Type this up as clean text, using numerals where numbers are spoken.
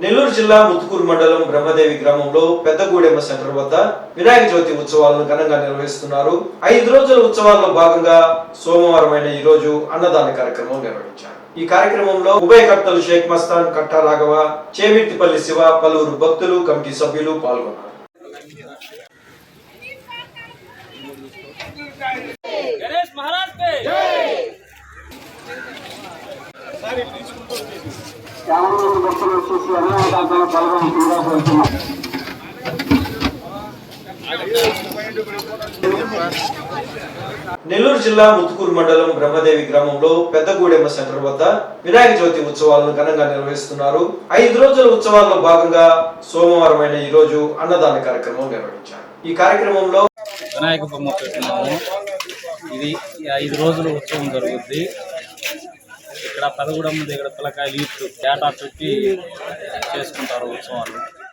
నెల్లూరు జిల్లా ముత్తుకూరు మండలం బ్రహ్మదేవి గ్రామంలో పెద్దగూడెమ్మ సెంటర్ వద్ద వినాయక చవితి ఉత్సవాలను ఘనంగా నిర్వహిస్తున్నారు. 5 రోజుల ఉత్సవాల్లో భాగంగా సోమవారం ఈ రోజు అన్నదాన కార్యక్రమం నిర్వహించారు. ఈ కార్యక్రమంలో ఉభయకర్తలు షేక్ మస్తాన్, కట్టా రాఘవ, చేమిట్టిపల్లి శివ, పలువురు భక్తులు, కమిటీ సభ్యులు పాల్గొన్నారు. నెల్లూరు జిల్లా ముత్తుకూరు మండలం బ్రహ్మదేవి గ్రామంలో పెద్దగూడెమ్మ సెంటర్ వద్ద వినాయక చవితి ఉత్సవాలను ఘనంగా నిర్వహిస్తున్నారు. 5 రోజుల ఉత్సవాల్లో భాగంగా సోమవారం ఈ రోజు అన్నదాన కార్యక్రమం నిర్వహించారు. ఈ కార్యక్రమంలో వినాయక బొమ్మ పెట్టినాము. ఇది 5 రోజుల ఉత్సవం జరుగుద్ది. ఇక్కడ పెద్దగూడెమ్మ దగ్గర పిల్లకాయలు ఏటా పెట్టి చేసుకుంటారు ఉత్సవాలు.